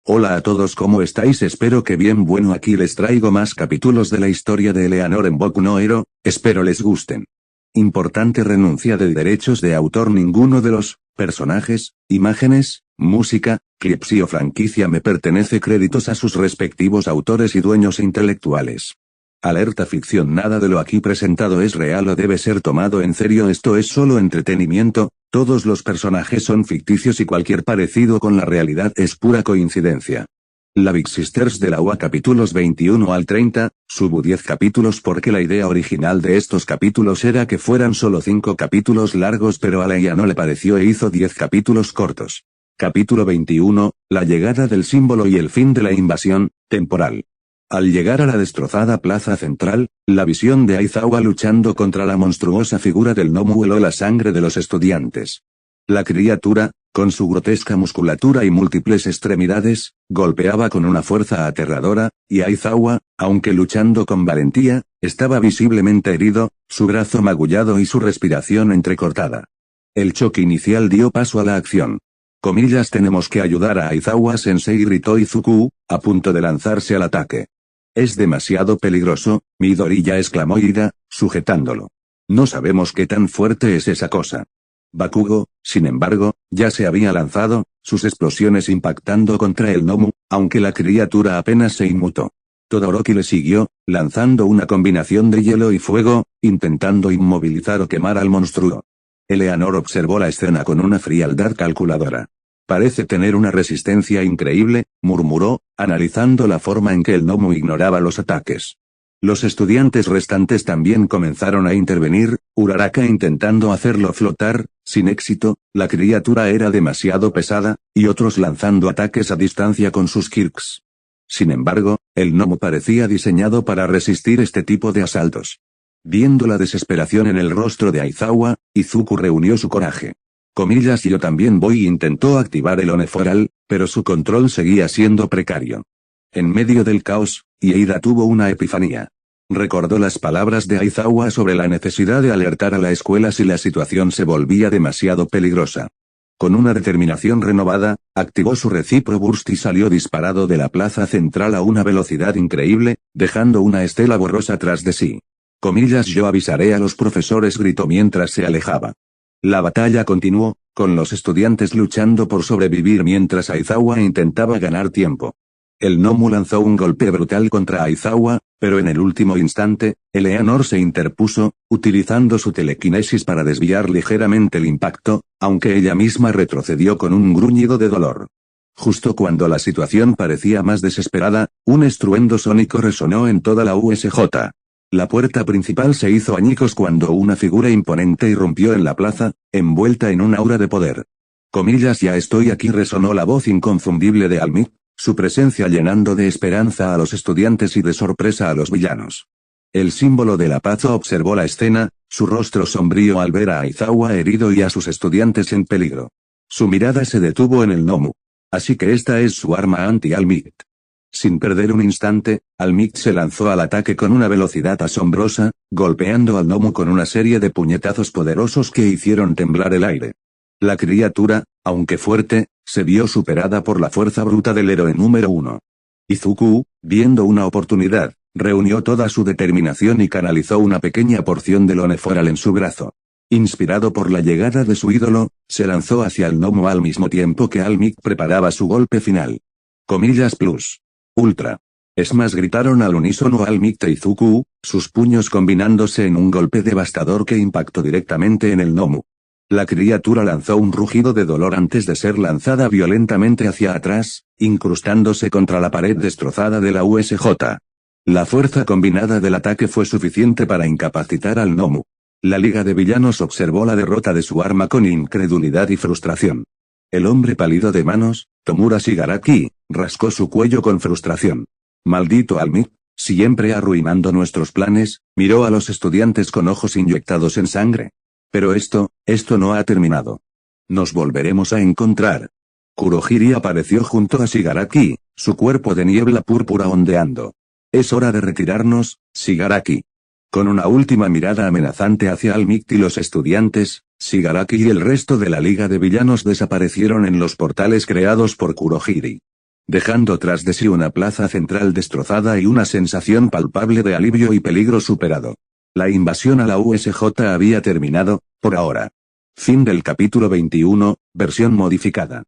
Hola a todos, ¿cómo estáis? Espero que bien. Bueno, aquí les traigo más capítulos de la historia de Eleanor en Boku no Hero, espero les gusten. Importante: renuncia de derechos de autor. Ninguno de los personajes, imágenes, música, clips o franquicia me pertenece. Créditos a sus respectivos autores y dueños intelectuales. Alerta: ficción. Nada de lo aquí presentado es real o debe ser tomado en serio. Esto es solo entretenimiento. Todos los personajes son ficticios y cualquier parecido con la realidad es pura coincidencia. La Big Sisters de la UA, capítulos 21 al 30, subo 10 capítulos porque la idea original de estos capítulos era que fueran solo 5 capítulos largos, pero a Leia no le pareció e hizo 10 capítulos cortos. Capítulo 21, la llegada del símbolo y el fin de la invasión temporal. Al llegar a la destrozada plaza central, la visión de Aizawa luchando contra la monstruosa figura del Nomu heló la sangre de los estudiantes. La criatura, con su grotesca musculatura y múltiples extremidades, golpeaba con una fuerza aterradora, y Aizawa, aunque luchando con valentía, estaba visiblemente herido, su brazo magullado y su respiración entrecortada. El choque inicial dio paso a la acción. Tenemos que ayudar a Aizawa-sensei, gritó Izuku, a punto de lanzarse al ataque. Es demasiado peligroso, Midoriya exclamó Ida, sujetándolo. No sabemos qué tan fuerte es esa cosa. Bakugo, sin embargo, ya se había lanzado, sus explosiones impactando contra el Nomu, aunque la criatura apenas se inmutó. Todoroki le siguió, lanzando una combinación de hielo y fuego, intentando inmovilizar o quemar al monstruo. Eleanor observó la escena con una frialdad calculadora. Parece tener una resistencia increíble, murmuró, analizando la forma en que el Nomu ignoraba los ataques. Los estudiantes restantes también comenzaron a intervenir, Uraraka intentando hacerlo flotar, sin éxito, la criatura era demasiado pesada, y otros lanzando ataques a distancia con sus kirks. Sin embargo, el Nomu parecía diseñado para resistir este tipo de asaltos. Viendo la desesperación en el rostro de Aizawa, Izuku reunió su coraje. Yo también voy. Intentó activar el Oneforal, pero su control seguía siendo precario. En medio del caos, Ieida tuvo una epifanía. Recordó las palabras de Aizawa sobre la necesidad de alertar a la escuela si la situación se volvía demasiado peligrosa. Con una determinación renovada, activó su Recipro Burst y salió disparado de la plaza central a una velocidad increíble, dejando una estela borrosa tras de sí. Yo avisaré a los profesores, gritó mientras se alejaba. La batalla continuó, con los estudiantes luchando por sobrevivir mientras Aizawa intentaba ganar tiempo. El Nomu lanzó un golpe brutal contra Aizawa, pero en el último instante, Eleanor se interpuso, utilizando su telequinesis para desviar ligeramente el impacto, aunque ella misma retrocedió con un gruñido de dolor. Justo cuando la situación parecía más desesperada, un estruendo sónico resonó en toda la USJ. La puerta principal se hizo añicos cuando una figura imponente irrumpió en la plaza, envuelta en un aura de poder. Ya estoy aquí, resonó la voz inconfundible de All Might, su presencia llenando de esperanza a los estudiantes y de sorpresa a los villanos. El símbolo de la paz observó la escena, su rostro sombrío al ver a Aizawa herido y a sus estudiantes en peligro. Su mirada se detuvo en el Nomu. Así que esta es su arma anti-All Might. Sin perder un instante, All Might se lanzó al ataque con una velocidad asombrosa, golpeando al Nomu con una serie de puñetazos poderosos que hicieron temblar el aire. La criatura, aunque fuerte, se vio superada por la fuerza bruta del héroe número 1. Izuku, viendo una oportunidad, reunió toda su determinación y canalizó una pequeña porción del Oneforal en su brazo. Inspirado por la llegada de su ídolo, se lanzó hacia el Nomu al mismo tiempo que All Might preparaba su golpe final. Plus. Ultra. Es más, gritaron al unísono All Might e Izuku, sus puños combinándose en un golpe devastador que impactó directamente en el Nomu. La criatura lanzó un rugido de dolor antes de ser lanzada violentamente hacia atrás, incrustándose contra la pared destrozada de la USJ. La fuerza combinada del ataque fue suficiente para incapacitar al Nomu. La Liga de Villanos observó la derrota de su arma con incredulidad y frustración. El hombre pálido de manos, Tomura Shigaraki, rascó su cuello con frustración. Maldito All Might, siempre arruinando nuestros planes, miró a los estudiantes con ojos inyectados en sangre. Pero esto no ha terminado. Nos volveremos a encontrar. Kurohiri apareció junto a Shigaraki, su cuerpo de niebla púrpura ondeando. Es hora de retirarnos, Shigaraki. Con una última mirada amenazante hacia All Might y los estudiantes, Shigaraki y el resto de la Liga de Villanos desaparecieron en los portales creados por Kurohiri. dejando tras de sí una plaza central destrozada y una sensación palpable de alivio y peligro superado. La invasión a la USJ había terminado, por ahora. Fin del capítulo 21, versión modificada.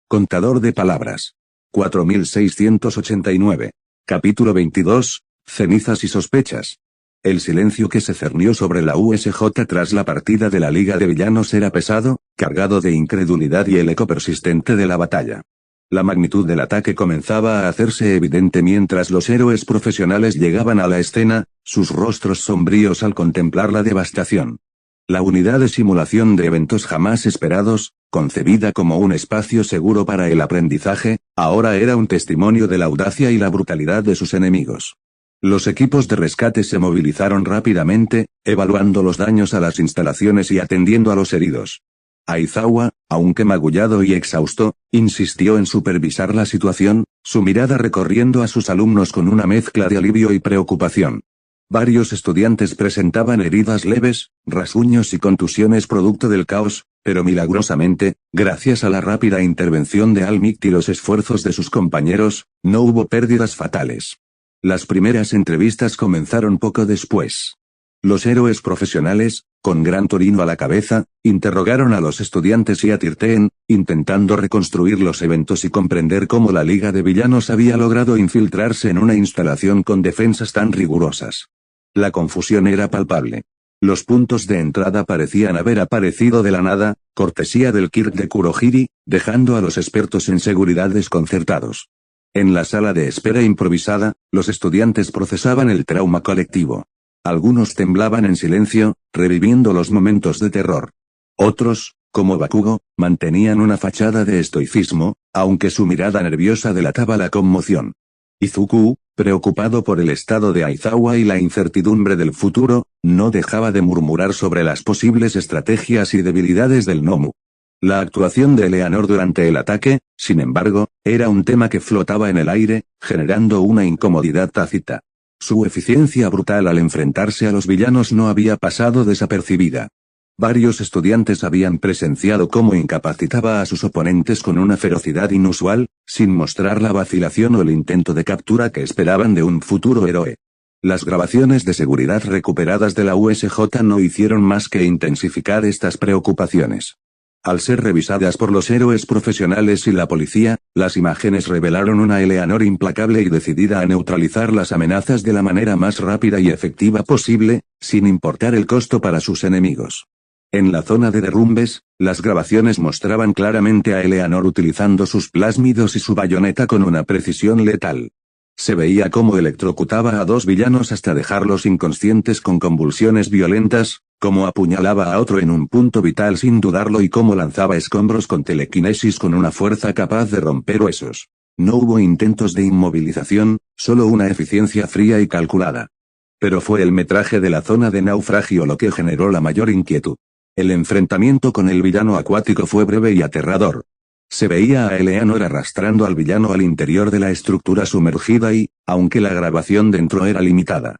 Contador de palabras. 4689. Capítulo 22, cenizas y sospechas. El silencio que se cernió sobre la USJ tras la partida de la Liga de Villanos era pesado, cargado de incredulidad y el eco persistente de la batalla. La magnitud del ataque comenzaba a hacerse evidente mientras los héroes profesionales llegaban a la escena, sus rostros sombríos al contemplar la devastación. La unidad de simulación de eventos jamás esperados, concebida como un espacio seguro para el aprendizaje, ahora era un testimonio de la audacia y la brutalidad de sus enemigos. Los equipos de rescate se movilizaron rápidamente, evaluando los daños a las instalaciones y atendiendo a los heridos. Aizawa, aunque magullado y exhausto, insistió en supervisar la situación, su mirada recorriendo a sus alumnos con una mezcla de alivio y preocupación. Varios estudiantes presentaban heridas leves, rasguños y contusiones producto del caos, pero milagrosamente, gracias a la rápida intervención de Almict y los esfuerzos de sus compañeros, no hubo pérdidas fatales. Las primeras entrevistas comenzaron poco después. Los héroes profesionales, con Gran Torino a la cabeza, interrogaron a los estudiantes y a Tirteen, intentando reconstruir los eventos y comprender cómo la Liga de Villanos había logrado infiltrarse en una instalación con defensas tan rigurosas. La confusión era palpable. Los puntos de entrada parecían haber aparecido de la nada, cortesía del Kirk de Kurohiri, dejando a los expertos en seguridad desconcertados. En la sala de espera improvisada, los estudiantes procesaban el trauma colectivo. Algunos temblaban en silencio, reviviendo los momentos de terror. Otros, como Bakugo, mantenían una fachada de estoicismo, aunque su mirada nerviosa delataba la conmoción. Izuku, preocupado por el estado de Aizawa y la incertidumbre del futuro, no dejaba de murmurar sobre las posibles estrategias y debilidades del Nomu. La actuación de Eleanor durante el ataque, sin embargo, era un tema que flotaba en el aire, generando una incomodidad tácita. Su eficiencia brutal al enfrentarse a los villanos no había pasado desapercibida. Varios estudiantes habían presenciado cómo incapacitaba a sus oponentes con una ferocidad inusual, sin mostrar la vacilación o el intento de captura que esperaban de un futuro héroe. Las grabaciones de seguridad recuperadas de la USJ no hicieron más que intensificar estas preocupaciones. Al ser revisadas por los héroes profesionales y la policía, las imágenes revelaron una Eleanor implacable y decidida a neutralizar las amenazas de la manera más rápida y efectiva posible, sin importar el costo para sus enemigos. En la zona de derrumbes, las grabaciones mostraban claramente a Eleanor utilizando sus plásmidos y su bayoneta con una precisión letal. Se veía cómo electrocutaba a dos villanos hasta dejarlos inconscientes con convulsiones violentas, cómo apuñalaba a otro en un punto vital sin dudarlo y cómo lanzaba escombros con telequinesis con una fuerza capaz de romper huesos. No hubo intentos de inmovilización, solo una eficiencia fría y calculada. Pero fue el metraje de la zona de naufragio lo que generó la mayor inquietud. El enfrentamiento con el villano acuático fue breve y aterrador. Se veía a Eleanor arrastrando al villano al interior de la estructura sumergida y, aunque la grabación dentro era limitada,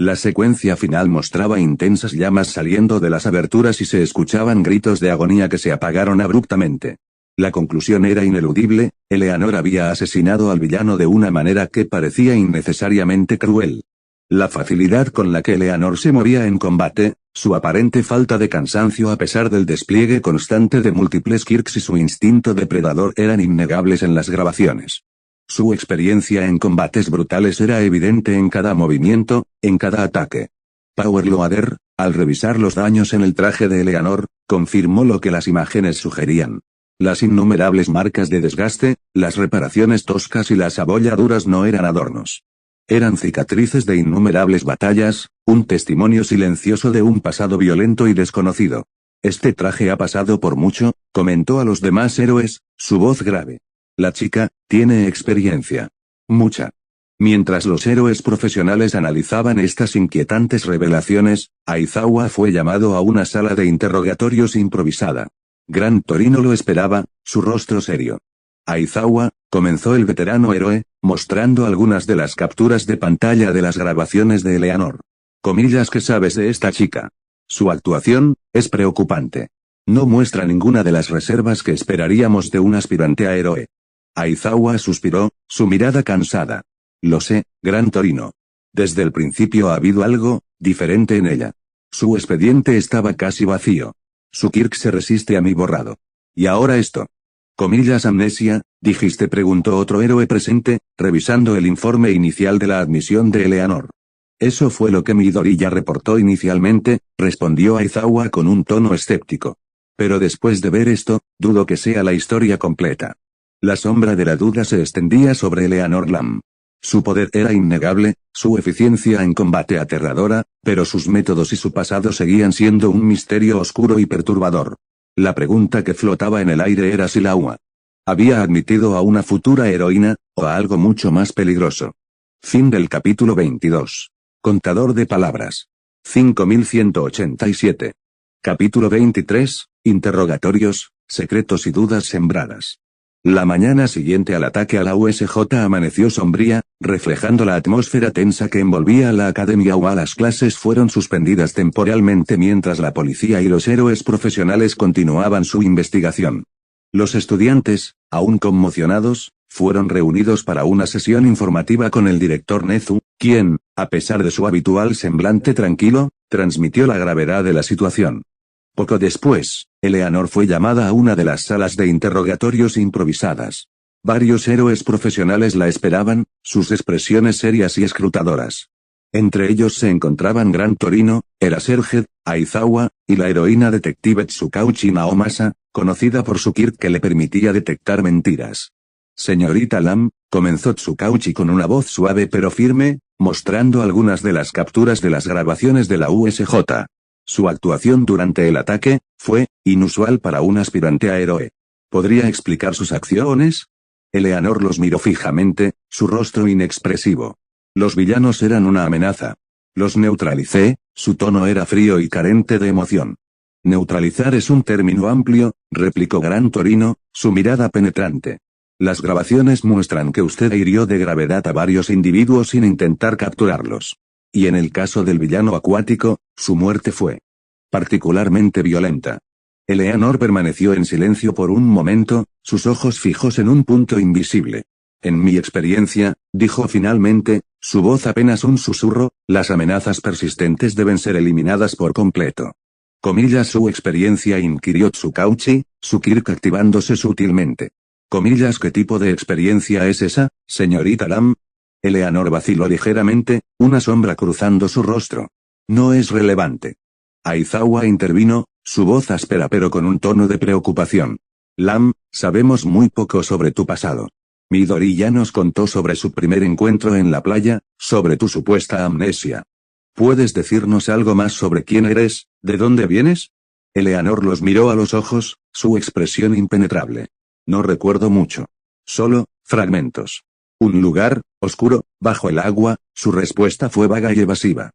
la secuencia final mostraba intensas llamas saliendo de las aberturas y se escuchaban gritos de agonía que se apagaron abruptamente. La conclusión era ineludible, Eleanor había asesinado al villano de una manera que parecía innecesariamente cruel. La facilidad con la que Eleanor se movía en combate, su aparente falta de cansancio a pesar del despliegue constante de múltiples Kirks y su instinto depredador eran innegables en las grabaciones. Su experiencia en combates brutales era evidente en cada movimiento, en cada ataque. Power Loader, al revisar los daños en el traje de Eleanor, confirmó lo que las imágenes sugerían. Las innumerables marcas de desgaste, las reparaciones toscas y las abolladuras no eran adornos. Eran cicatrices de innumerables batallas, un testimonio silencioso de un pasado violento y desconocido. Este traje ha pasado por mucho, comentó a los demás héroes, su voz grave. La chica, tiene experiencia. Mucha. Mientras los héroes profesionales analizaban estas inquietantes revelaciones, Aizawa fue llamado a una sala de interrogatorios improvisada. Gran Torino lo esperaba, su rostro serio. Aizawa, comenzó el veterano héroe, mostrando algunas de las capturas de pantalla de las grabaciones de Eleanor. Comillas, ¿qué sabes de esta chica? Su actuación es preocupante. No muestra ninguna de las reservas que esperaríamos de un aspirante a héroe. Aizawa suspiró, su mirada cansada. Lo sé, Gran Torino. Desde el principio ha habido algo diferente en ella. Su expediente estaba casi vacío. Su Kirk se resiste a mi borrado. Y ahora esto. Comillas amnesia, dijiste, preguntó otro héroe presente, revisando el informe inicial de la admisión de Eleanor. Eso fue lo que Midoriya reportó inicialmente, respondió Aizawa con un tono escéptico. Pero después de ver esto, dudo que sea la historia completa. La sombra de la duda se extendía sobre Eleanor Lam. Su poder era innegable, su eficiencia en combate aterradora, pero sus métodos y su pasado seguían siendo un misterio oscuro y perturbador. La pregunta que flotaba en el aire era si la UA había admitido a una futura heroína, o a algo mucho más peligroso. Fin del capítulo 22. Contador de palabras. 5187. Capítulo 23. Interrogatorios, secretos y dudas sembradas. La mañana siguiente al ataque a la USJ amaneció sombría, reflejando la atmósfera tensa que envolvía a la academia UA. Las clases fueron suspendidas temporalmente mientras la policía y los héroes profesionales continuaban su investigación. Los estudiantes, aún conmocionados, fueron reunidos para una sesión informativa con el director Nezu, quien, a pesar de su habitual semblante tranquilo, transmitió la gravedad de la situación. Poco después, Eleanor fue llamada a una de las salas de interrogatorios improvisadas. Varios héroes profesionales la esperaban, sus expresiones serias y escrutadoras. Entre ellos se encontraban Gran Torino, Eraserhead, Aizawa, y la heroína detective Tsukauchi Naomasa, conocida por su Kirk que le permitía detectar mentiras. Señorita Lam, comenzó Tsukauchi con una voz suave pero firme, mostrando algunas de las capturas de las grabaciones de la USJ. Su actuación durante el ataque fue inusual para un aspirante a héroe. ¿Podría explicar sus acciones? Eleanor los miró fijamente, su rostro inexpresivo. Los villanos eran una amenaza. Los neutralicé, su tono era frío y carente de emoción. Neutralizar es un término amplio, replicó Gran Torino, su mirada penetrante. Las grabaciones muestran que usted hirió de gravedad a varios individuos sin intentar capturarlos. Y en el caso del villano acuático, su muerte fue particularmente violenta. Eleanor permaneció en silencio por un momento, sus ojos fijos en un punto invisible. En mi experiencia, dijo finalmente, su voz apenas un susurro, las amenazas persistentes deben ser eliminadas por completo. Comillas su experiencia, inquirió Tsukauchi, su Kirk activándose sutilmente. Comillas ¿qué tipo de experiencia es esa, señorita Lam? Eleanor vaciló ligeramente, una sombra cruzando su rostro. No es relevante. Aizawa intervino, su voz áspera pero con un tono de preocupación. Lam, sabemos muy poco sobre tu pasado. Midoriya nos contó sobre su primer encuentro en la playa, sobre tu supuesta amnesia. ¿Puedes decirnos algo más sobre quién eres, de dónde vienes? Eleanor los miró a los ojos, su expresión impenetrable. No recuerdo mucho. Solo, fragmentos. Un lugar, oscuro, bajo el agua, su respuesta fue vaga y evasiva.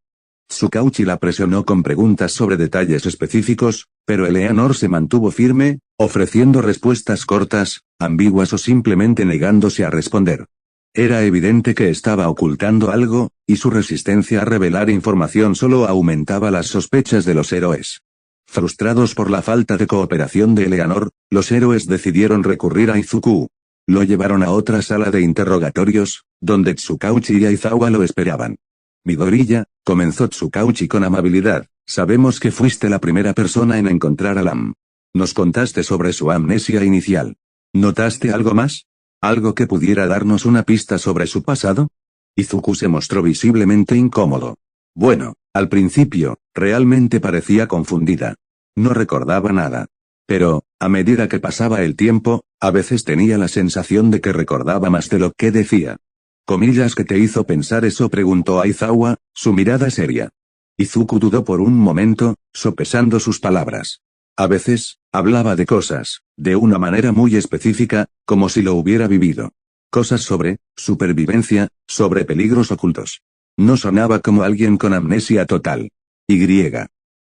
Tsukauchi la presionó con preguntas sobre detalles específicos, pero Eleanor se mantuvo firme, ofreciendo respuestas cortas, ambiguas o simplemente negándose a responder. Era evidente que estaba ocultando algo, y su resistencia a revelar información solo aumentaba las sospechas de los héroes. Frustrados por la falta de cooperación de Eleanor, los héroes decidieron recurrir a Izuku. Lo llevaron a otra sala de interrogatorios, donde Tsukauchi y Aizawa lo esperaban. Midoriya, comenzó Tsukauchi con amabilidad, sabemos que fuiste la primera persona en encontrar a Lam. Nos contaste sobre su amnesia inicial. ¿Notaste algo más? ¿Algo que pudiera darnos una pista sobre su pasado? Izuku se mostró visiblemente incómodo. Bueno, al principio, realmente parecía confundida. No recordaba nada. Pero, a medida que pasaba el tiempo, a veces tenía la sensación de que recordaba más de lo que decía. Comillas ¿qué te hizo pensar eso? Preguntó Aizawa, su mirada seria. Izuku dudó por un momento, sopesando sus palabras. A veces, hablaba de cosas, de una manera muy específica, como si lo hubiera vivido. Cosas sobre supervivencia, sobre peligros ocultos. No sonaba como alguien con amnesia total.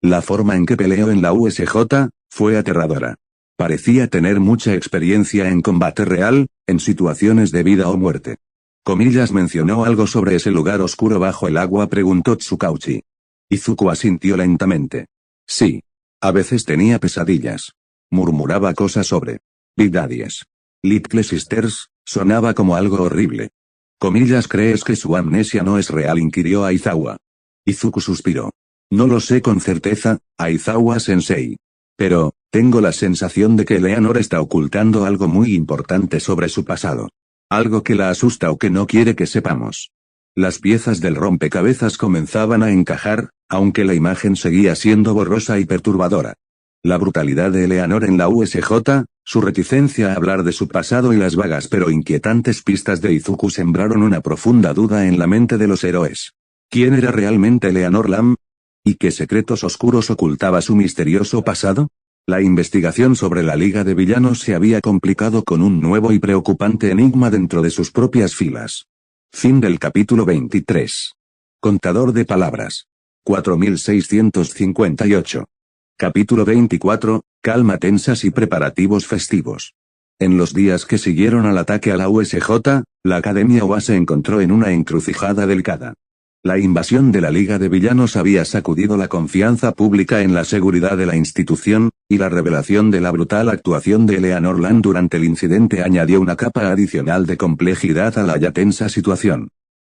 La forma en que peleó en la USJ fue aterradora. Parecía tener mucha experiencia en combate real, en situaciones de vida o muerte. Comillas ¿mencionó algo sobre ese lugar oscuro bajo el agua? Preguntó Tsukauchi. Izuku asintió lentamente. Sí. A veces tenía pesadillas. Murmuraba cosas sobre Big Daddies, Little Sisters, Sonaba como algo horrible. Comillas, ¿crees que su amnesia no es real?, inquirió Aizawa. Izuku suspiró. No lo sé con certeza, Aizawa-sensei. Pero, tengo la sensación de que Eleanor está ocultando algo muy importante sobre su pasado. Algo que la asusta o que no quiere que sepamos. Las piezas del rompecabezas comenzaban a encajar, aunque la imagen seguía siendo borrosa y perturbadora. La brutalidad de Eleanor en la USJ, su reticencia a hablar de su pasado y las vagas pero inquietantes pistas de Izuku sembraron una profunda duda en la mente de los héroes. ¿Quién era realmente Eleanor Lam? ¿Y qué secretos oscuros ocultaba su misterioso pasado? La investigación sobre la Liga de Villanos se había complicado con un nuevo y preocupante enigma dentro de sus propias filas. Fin del capítulo 23. Contador de palabras. 4658. Capítulo 24, calma, tensas y preparativos festivos. En los días que siguieron al ataque a la USJ, la Academia OA se encontró en una encrucijada delicada. La invasión de la Liga de Villanos había sacudido la confianza pública en la seguridad de la institución, y la revelación de la brutal actuación de Eleanor Lam durante el incidente añadió una capa adicional de complejidad a la ya tensa situación.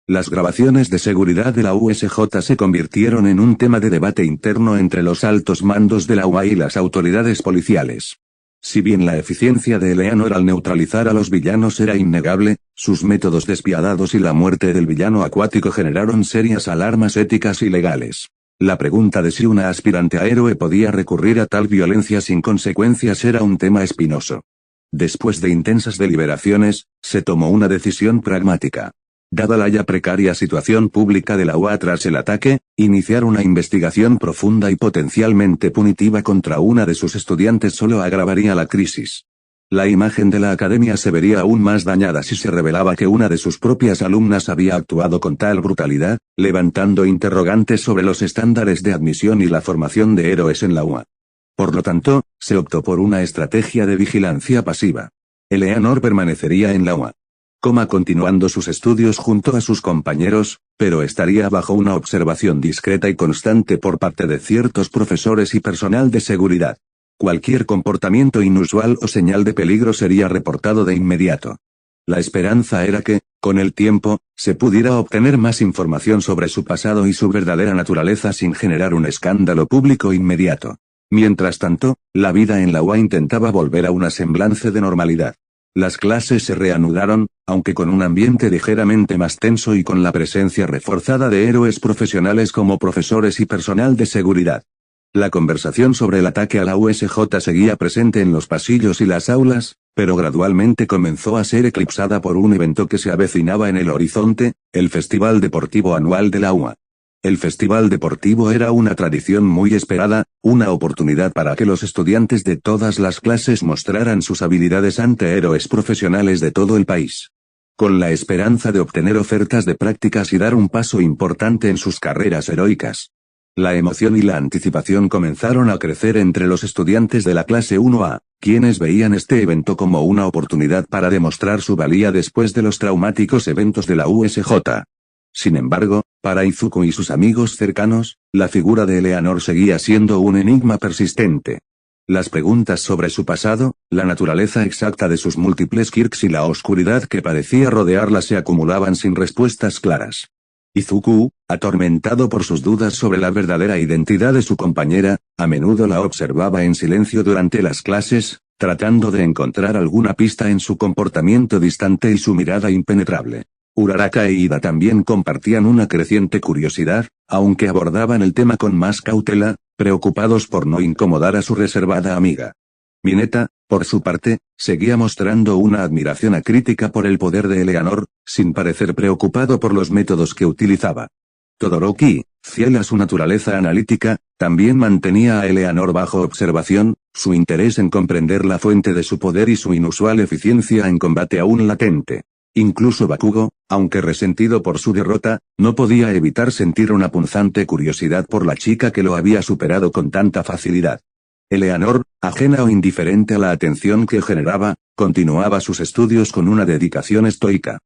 Las grabaciones de seguridad de la USJ se convirtieron en un tema de debate interno entre los altos mandos de la UA y las autoridades policiales. Si bien la eficiencia de Eleanor al neutralizar a los villanos era innegable, sus métodos despiadados y la muerte del villano acuático generaron serias alarmas éticas y legales. La pregunta de si una aspirante a héroe podía recurrir a tal violencia sin consecuencias era un tema espinoso. Después de intensas deliberaciones, se tomó una decisión pragmática. Dada la ya precaria situación pública de la UA tras el ataque, iniciar una investigación profunda y potencialmente punitiva contra una de sus estudiantes solo agravaría la crisis. La imagen de la academia se vería aún más dañada si se revelaba que una de sus propias alumnas había actuado con tal brutalidad, levantando interrogantes sobre los estándares de admisión y la formación de héroes en la UA. Por lo tanto, se optó por una estrategia de vigilancia pasiva. Eleanor permanecería en la UA. Continuando sus estudios junto a sus compañeros, pero estaría bajo una observación discreta y constante por parte de ciertos profesores y personal de seguridad. Cualquier comportamiento inusual o señal de peligro sería reportado de inmediato. La esperanza era que, con el tiempo, se pudiera obtener más información sobre su pasado y su verdadera naturaleza sin generar un escándalo público inmediato. Mientras tanto, la vida en la UA intentaba volver a una semblanza de normalidad. Las clases se reanudaron, aunque con un ambiente ligeramente más tenso y con la presencia reforzada de héroes profesionales como profesores y personal de seguridad. La conversación sobre el ataque a la USJ seguía presente en los pasillos y las aulas, pero gradualmente comenzó a ser eclipsada por un evento que se avecinaba en el horizonte, el Festival Deportivo Anual de la UA. El Festival Deportivo era una tradición muy esperada, una oportunidad para que los estudiantes de todas las clases mostraran sus habilidades ante héroes profesionales de todo el país. Con la esperanza de obtener ofertas de prácticas y dar un paso importante en sus carreras heroicas. La emoción y la anticipación comenzaron a crecer entre los estudiantes de la clase 1A, quienes veían este evento como una oportunidad para demostrar su valía después de los traumáticos eventos de la USJ. Sin embargo, para Izuku y sus amigos cercanos, la figura de Eleanor seguía siendo un enigma persistente. Las preguntas sobre su pasado, la naturaleza exacta de sus múltiples quirks y la oscuridad que parecía rodearla se acumulaban sin respuestas claras. Izuku, atormentado por sus dudas sobre la verdadera identidad de su compañera, a menudo la observaba en silencio durante las clases, tratando de encontrar alguna pista en su comportamiento distante y su mirada impenetrable. Uraraka e Ida también compartían una creciente curiosidad, aunque abordaban el tema con más cautela, preocupados por no incomodar a su reservada amiga. Mineta, por su parte, seguía mostrando una admiración acrítica por el poder de Eleanor, sin parecer preocupado por los métodos que utilizaba. Todoroki, fiel a su naturaleza analítica, también mantenía a Eleanor bajo observación, su interés en comprender la fuente de su poder y su inusual eficiencia en combate aún latente. Incluso Bakugo, aunque resentido por su derrota, no podía evitar sentir una punzante curiosidad por la chica que lo había superado con tanta facilidad. Eleanor, ajena o indiferente a la atención que generaba, continuaba sus estudios con una dedicación estoica.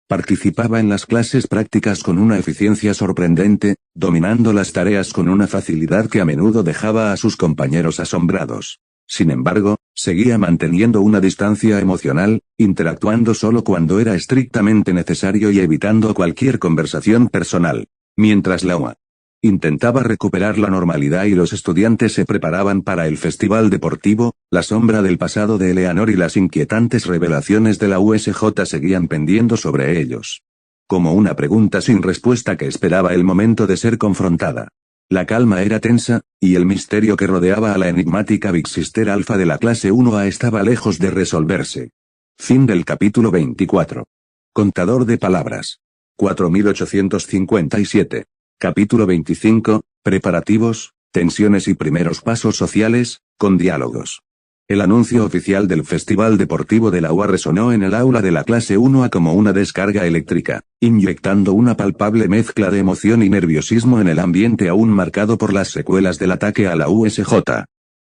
Participaba en las clases prácticas con una eficiencia sorprendente, dominando las tareas con una facilidad que a menudo dejaba a sus compañeros asombrados. Sin embargo, Seguía manteniendo una distancia emocional, interactuando solo cuando era estrictamente necesario y evitando cualquier conversación personal. Mientras la UA intentaba recuperar la normalidad y los estudiantes se preparaban para el festival deportivo, la sombra del pasado de Eleanor y las inquietantes revelaciones de la USJ seguían pendiendo sobre ellos. Como una pregunta sin respuesta que esperaba el momento de ser confrontada. La calma era tensa, y el misterio que rodeaba a la enigmática Big Sister Alpha de la clase 1A estaba lejos de resolverse. Fin del capítulo 24. Contador de palabras. 4857. Capítulo 25, preparativos, tensiones y primeros pasos sociales, con diálogos. El anuncio oficial del Festival Deportivo de la UA resonó en el aula de la clase 1A como una descarga eléctrica, inyectando una palpable mezcla de emoción y nerviosismo en el ambiente aún marcado por las secuelas del ataque a la USJ.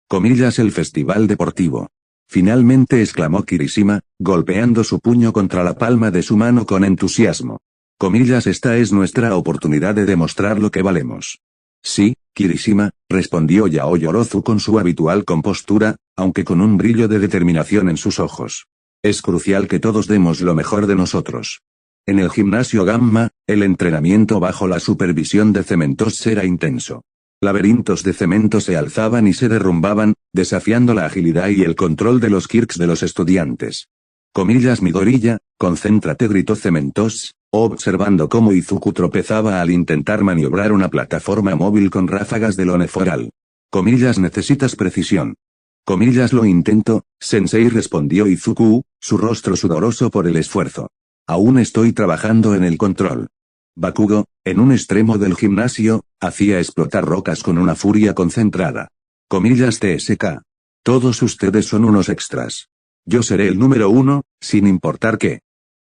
Comillas el Festival Deportivo. Finalmente exclamó Kirishima, golpeando su puño contra la palma de su mano con entusiasmo. Comillas esta es nuestra oportunidad de demostrar lo que valemos. Sí, Kirishima, respondió Yao Yorozu con su habitual compostura, aunque con un brillo de determinación en sus ojos. Es crucial que todos demos lo mejor de nosotros. En el gimnasio Gamma, el entrenamiento bajo la supervisión de Cementos era intenso. Laberintos de cemento se alzaban y se derrumbaban, desafiando la agilidad y el control de los kirks de los estudiantes. Comillas Midoriya, concéntrate gritó Cementos, observando cómo Izuku tropezaba al intentar maniobrar una plataforma móvil con ráfagas de loneforal. Comillas necesitas precisión. Comillas lo intento, sensei respondió Izuku, su rostro sudoroso por el esfuerzo. Aún estoy trabajando en el control. Bakugo, en un extremo del gimnasio, hacía explotar rocas con una furia concentrada. Comillas TSK. Todos ustedes son unos extras. Yo seré el número 1, sin importar qué.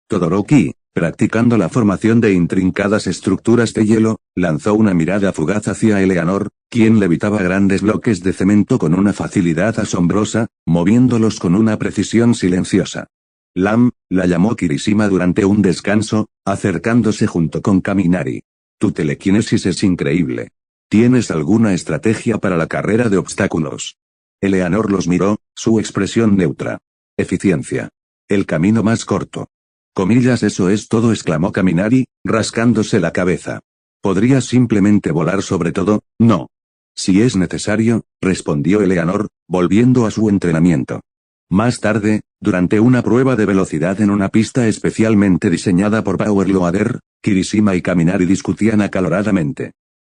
Todoroki, practicando la formación de intrincadas estructuras de hielo, lanzó una mirada fugaz hacia Eleanor, quien levitaba grandes bloques de cemento con una facilidad asombrosa, moviéndolos con una precisión silenciosa. Lam, la llamó Kirishima durante un descanso, acercándose junto con Kaminari. Tu telequinesis es increíble. ¿Tienes alguna estrategia para la carrera de obstáculos? Eleanor los miró, su expresión neutra. Eficiencia. El camino más corto. Comillas eso es todo exclamó Kaminari, rascándose la cabeza. ¿Podrías simplemente volar sobre todo? No. Si es necesario, respondió Eleanor, volviendo a su entrenamiento. Más tarde, durante una prueba de velocidad en una pista especialmente diseñada por Powerloader, Kirishima y Kaminari discutían acaloradamente.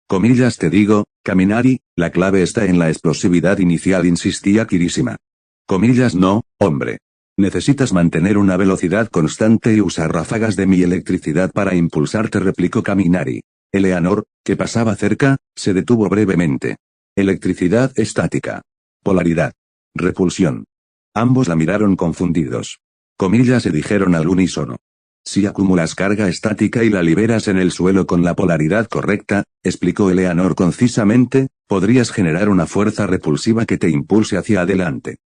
Comillas te digo, Kaminari, la clave está en la explosividad inicial insistía Kirishima. Comillas no, hombre. Necesitas mantener una velocidad constante y usar ráfagas de mi electricidad para impulsarte replicó Kaminari. Eleanor, que pasaba cerca, se detuvo brevemente. Electricidad estática. Polaridad. Repulsión. Ambos la miraron confundidos. Comillas se dijeron al unísono. Si acumulas carga estática y la liberas en el suelo con la polaridad correcta, explicó Eleanor concisamente, podrías generar una fuerza repulsiva que te impulse hacia adelante.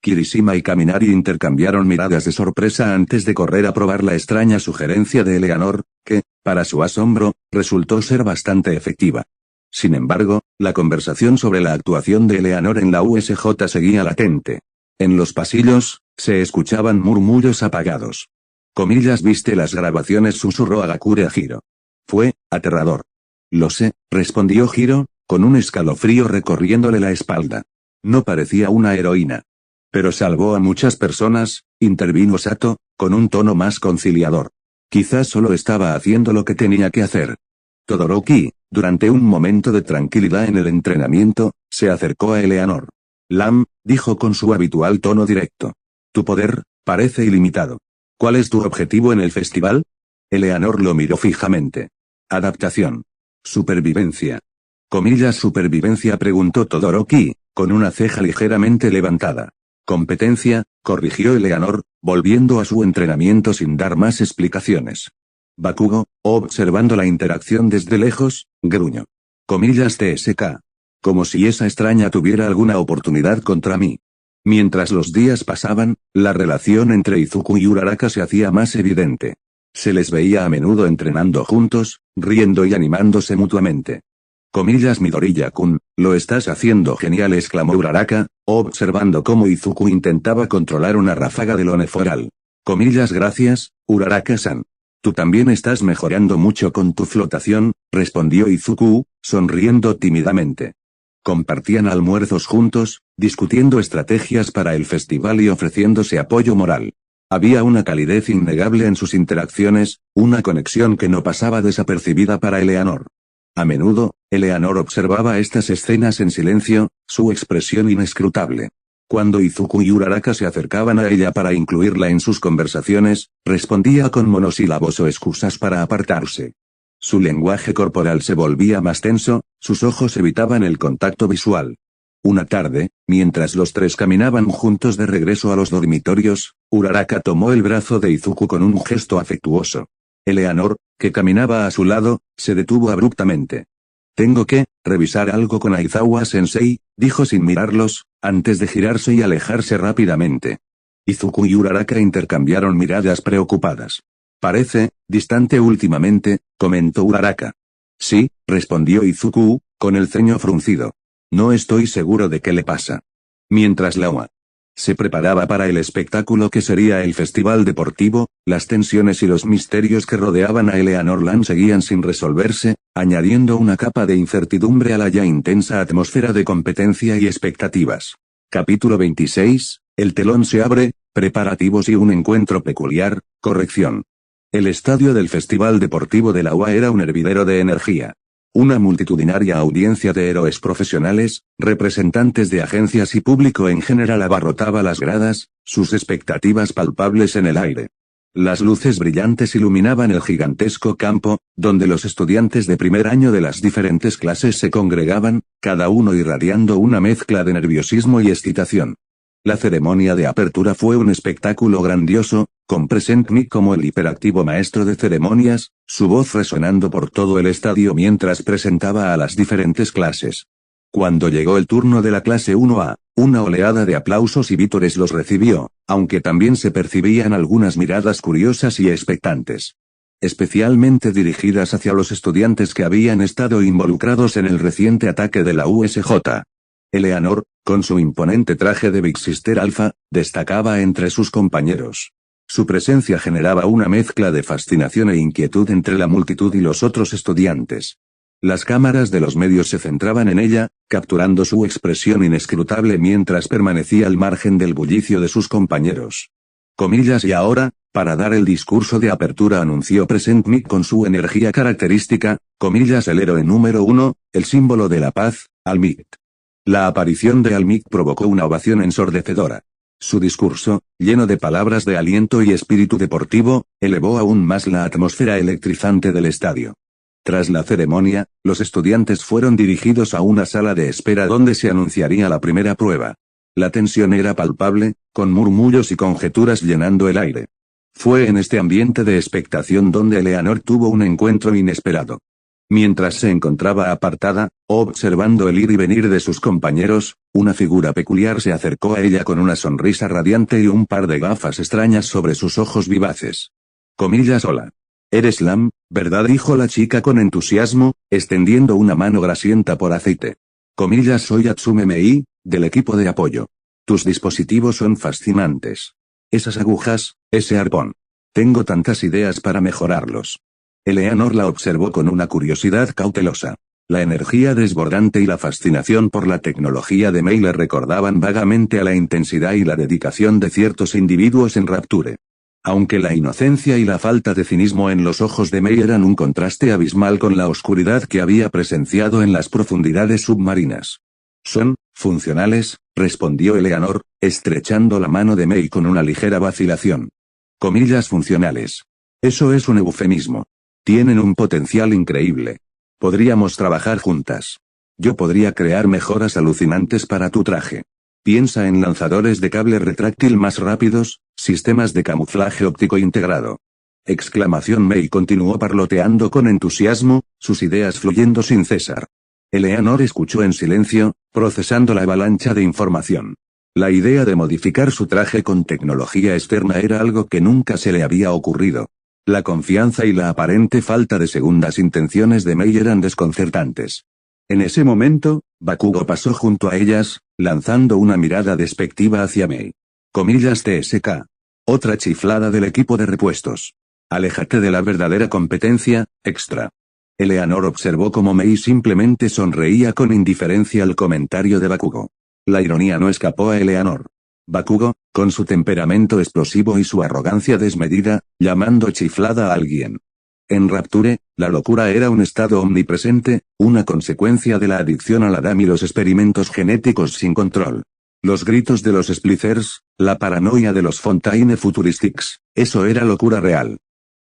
Kirishima y Kaminari intercambiaron miradas de sorpresa antes de correr a probar la extraña sugerencia de Eleanor, que, para su asombro, resultó ser bastante efectiva. Sin embargo, la conversación sobre la actuación de Eleanor en la USJ seguía latente. En los pasillos, se escuchaban murmullos apagados. Comillas viste las grabaciones susurró Agakure a Hiro. Fue, aterrador. Lo sé, respondió Hiro, con un escalofrío recorriéndole la espalda. No parecía una heroína. Pero salvó a muchas personas, intervino Sato, con un tono más conciliador. Quizás solo estaba haciendo lo que tenía que hacer. Todoroki, durante un momento de tranquilidad en el entrenamiento, se acercó a Eleanor. Lam, dijo con su habitual tono directo. Tu poder, parece ilimitado. ¿Cuál es tu objetivo en el festival? Eleanor lo miró fijamente. Adaptación. Supervivencia. Comillas supervivencia preguntó Todoroki, con una ceja ligeramente levantada. Competencia, corrigió Eleanor, volviendo a su entrenamiento sin dar más explicaciones. Bakugo, observando la interacción desde lejos, gruñó. Comillas TSK. Como si esa extraña tuviera alguna oportunidad contra mí. Mientras los días pasaban, la relación entre Izuku y Uraraka se hacía más evidente. Se les veía a menudo entrenando juntos, riendo y animándose mutuamente. Comillas Midoriya-kun, lo estás haciendo genial exclamó Uraraka, observando cómo Izuku intentaba controlar una ráfaga de lo neforal. Gracias, Uraraka-san. Tú también estás mejorando mucho con tu flotación, respondió Izuku, sonriendo tímidamente. Compartían almuerzos juntos, discutiendo estrategias para el festival y ofreciéndose apoyo moral. Había una calidez innegable en sus interacciones, una conexión que no pasaba desapercibida para Eleanor. A menudo, Eleanor observaba estas escenas en silencio, su expresión inescrutable. Cuando Izuku y Uraraka se acercaban a ella para incluirla en sus conversaciones, respondía con monosílabos o excusas para apartarse. Su lenguaje corporal se volvía más tenso, sus ojos evitaban el contacto visual. Una tarde, mientras los tres caminaban juntos de regreso a los dormitorios, Uraraka tomó el brazo de Izuku con un gesto afectuoso. Eleanor, que caminaba a su lado, se detuvo abruptamente. Tengo que revisar algo con Aizawa-sensei, dijo sin mirarlos, antes de girarse y alejarse rápidamente. Izuku y Uraraka intercambiaron miradas preocupadas. Parece distante últimamente, comentó Uraraka. Sí, respondió Izuku, con el ceño fruncido. No estoy seguro de qué le pasa. Mientras la UA se preparaba para el espectáculo que sería el festival deportivo, las tensiones y los misterios que rodeaban a Eleanor Lan seguían sin resolverse, añadiendo una capa de incertidumbre a la ya intensa atmósfera de competencia y expectativas. Capítulo 26, el telón se abre, preparativos y un encuentro peculiar, corrección. El estadio del Festival Deportivo de la UA era un hervidero de energía. Una multitudinaria audiencia de héroes profesionales, representantes de agencias y público en general abarrotaba las gradas, sus expectativas palpables en el aire. Las luces brillantes iluminaban el gigantesco campo, donde los estudiantes de primer año de las diferentes clases se congregaban, cada uno irradiando una mezcla de nerviosismo y excitación. La ceremonia de apertura fue un espectáculo grandioso, con Present Mic como el hiperactivo maestro de ceremonias, su voz resonando por todo el estadio mientras presentaba a las diferentes clases. Cuando llegó el turno de la clase 1A, una oleada de aplausos y vítores los recibió, aunque también se percibían algunas miradas curiosas y expectantes. Especialmente dirigidas hacia los estudiantes que habían estado involucrados en el reciente ataque de la USJ. Eleanor, con su imponente traje de Big Sister Alpha, destacaba entre sus compañeros. Su presencia generaba una mezcla de fascinación e inquietud entre la multitud y los otros estudiantes. Las cámaras de los medios se centraban en ella, capturando su expresión inescrutable mientras permanecía al margen del bullicio de sus compañeros. Y ahora, para dar el discurso de apertura anunció Present Mic con su energía característica, el héroe número 1, el símbolo de la paz, Almit. La aparición de Almit provocó una ovación ensordecedora. Su discurso, lleno de palabras de aliento y espíritu deportivo, elevó aún más la atmósfera electrizante del estadio. Tras la ceremonia, los estudiantes fueron dirigidos a una sala de espera donde se anunciaría la primera prueba. La tensión era palpable, con murmullos y conjeturas llenando el aire. Fue en este ambiente de expectación donde Eleanor tuvo un encuentro inesperado. Mientras se encontraba apartada, observando el ir y venir de sus compañeros, una figura peculiar se acercó a ella con una sonrisa radiante y un par de gafas extrañas sobre sus ojos vivaces. Hola. Eres Lam, ¿verdad? Dijo la chica con entusiasmo, extendiendo una mano grasienta por aceite. Soy Atsume Mei, del equipo de apoyo. Tus dispositivos son fascinantes. Esas agujas, ese arpón. Tengo tantas ideas para mejorarlos. Eleanor la observó con una curiosidad cautelosa. La energía desbordante y la fascinación por la tecnología de Mei le recordaban vagamente a la intensidad y la dedicación de ciertos individuos en Rapture. Aunque la inocencia y la falta de cinismo en los ojos de Mei eran un contraste abismal con la oscuridad que había presenciado en las profundidades submarinas. Son funcionales, respondió Eleanor, estrechando la mano de Mei con una ligera vacilación. Funcionales. Eso es un eufemismo. Tienen un potencial increíble. Podríamos trabajar juntas. Yo podría crear mejoras alucinantes para tu traje. Piensa en lanzadores de cable retráctil más rápidos, sistemas de camuflaje óptico integrado. Mei continuó parloteando con entusiasmo, sus ideas fluyendo sin cesar. Eleanor escuchó en silencio, procesando la avalancha de información. La idea de modificar su traje con tecnología externa era algo que nunca se le había ocurrido. La confianza y la aparente falta de segundas intenciones de Mei eran desconcertantes. En ese momento, Bakugo pasó junto a ellas, lanzando una mirada despectiva hacia Mei. Comillas TSK. Otra chiflada del equipo de repuestos. Aléjate de la verdadera competencia, extra. Eleanor observó cómo Mei simplemente sonreía con indiferencia al comentario de Bakugo. La ironía no escapó a Eleanor. Bakugo, con su temperamento explosivo y su arrogancia desmedida, llamando chiflada a alguien. En Rapture, la locura era un estado omnipresente, una consecuencia de la adicción a la DAM y los experimentos genéticos sin control. Los gritos de los Splitters, la paranoia de los Fontaine Futuristics, eso era locura real.